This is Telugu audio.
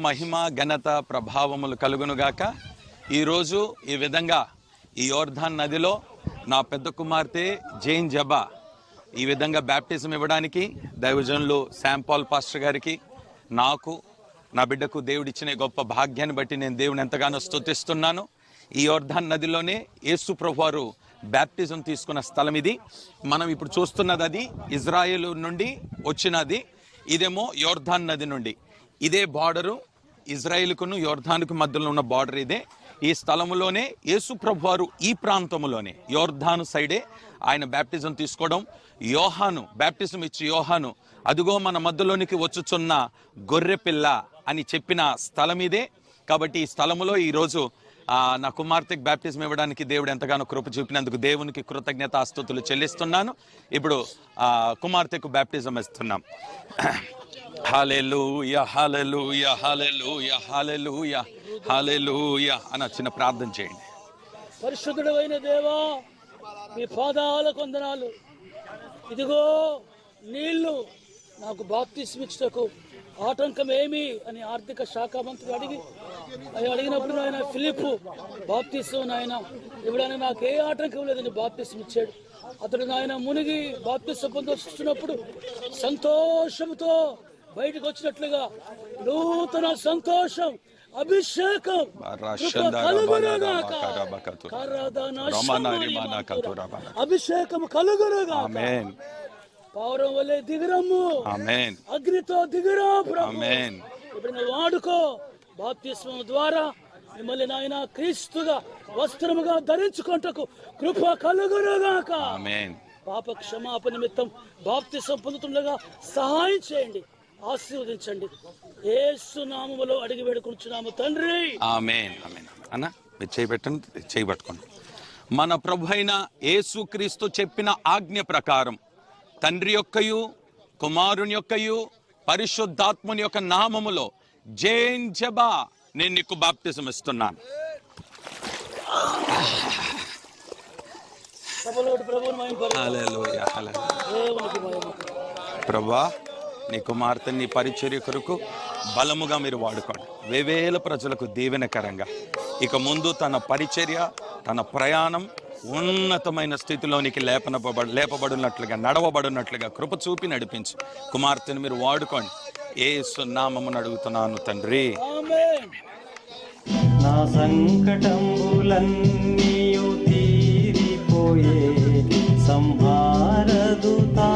మహిమ ఘనత ప్రభావములు కలుగునుగాక. ఈరోజు ఈ విధంగా ఈ యోర్ధాన్ నదిలో నా పెద్ద కుమార్తె జైన్ జబా ఈ విధంగా బ్యాప్టిజం ఇవ్వడానికి దైవజనులు శాంపాల్ పాస్టర్ గారికి, నాకు, నా బిడ్డకు దేవుడిచ్చిన గొప్ప భాగ్యాన్ని బట్టి నేను దేవుని ఎంతగానో స్తుతిస్తున్నాను. ఈ యోర్ధాన్ నదిలోనే యేసు ప్రభువారు బ్యాప్టిజం తీసుకున్న స్థలం ఇది. మనం ఇప్పుడు చూస్తున్నది అది ఇజ్రాయేల్ నుండి వచ్చినది, ఇదేమో యోర్ధాన్ నది నుండి. ఇదే బార్డరు, ఇజ్రాయిల్కును యోర్ధాన్కు మధ్యలో ఉన్న బార్డర్ ఇదే. ఈ స్థలములోనే యేసు ప్రభువారు ఈ ప్రాంతంలోనే యోర్ధాను సైడే ఆయన బ్యాప్టిజం తీసుకోవడం, యోహాను బ్యాప్టిజం ఇచ్చి యోహాను అదుగో మన మధ్యలోనికి వచ్చుచున్న గొర్రె పిల్ల అని చెప్పిన స్థలం ఇదే. కాబట్టి ఈ స్థలములో ఈరోజు నా కుమార్తెకు బ్యాప్టిజం ఇవ్వడానికి దేవుడు ఎంతగానో కృప చూపినందుకు దేవునికి కృతజ్ఞతాస్తుతులు చెల్లిస్తున్నాను. ఇప్పుడు కుమార్తెకు బ్యాప్టిజం ఇస్తున్నాం. హల్లెలూయా హల్లెలూయా హల్లెలూయా హల్లెలూయా హల్లెలూయా అన్న చిన్న ప్రార్థన చేయండి. పరిశుద్ధుడైన దేవా, మీ పాదాలకు వందనాలు. ఇదిగో నీళ్లు నాకు బాప్తిస్మం ఇచ్చుటకు ఆటంకం ఏమి అని ఆర్థిక శాఖ మంత్రి అడిగినప్పుడు ఆయన ఫిలిప్పు బాప్తిస్మం ఆయన ఇవ్వడానికి నాకు ఏ ఆటంకం లేదని బాప్తిస్మం ఇచ్చాడు. అతడు ఆయన మునిగి బాప్తిస్మం పొందొస్తున్నప్పుడు సంతోషంతో బయటకు వచ్చినట్లుగా నూతన సంతోషం, అభిషేకం అభిషేకం కలుగునుగా. పౌరం వల్లే దిగురమ్ము, అగ్నితో దిగురా ప్రభు. ఇప్పుడు వాడుకో, బాప్తిస్మం ద్వారా మిమ్మల్ని నాయన క్రీస్తుగా వస్త్రముగా ధరించుకుంటకు కృప కలుగునుగాక. పాప క్షమాపణ నిమిత్తం బాప్తిస్మం పొందుతుండగా సహాయం చేయండి, ఆశీర్వదించండి. యేసు నామములో అడిగి వేడుకుంటున్నాము తండ్రి, ఆమేన్. ఆమేన్. అన్న మీరు చేయబెట్టుకోండి. మన ప్రభు అయిన యేసు క్రీస్తు చెప్పిన ఆజ్ఞ ప్రకారం తండ్రి యొక్కయు కుమారుని యొక్కయు పరిశుద్ధాత్ముని యొక్క నామములో జైన్ జబా నేను నీకు బాప్తిజం ఇస్తున్నాను. ప్రభా, నీ కుమార్తె నీ పరిచర్య కొరకు బలముగా మీరు వాడుకోండి. వేవేల ప్రజలకు దీవెనకరంగా ఇక ముందు తన పరిచర్య, తన ప్రయాణం ఉన్నతమైన స్థితిలోనికి లేపబడినట్లుగా, నడవబడినట్లుగా కృప చూపి నడిపించు. కుమార్తెను మీరు వాడుకోండి. యేసు నామమున అడుగుతున్నాను తండ్రి. నా సంకటములన్నీయు తీరిపోయే సంహారదుతా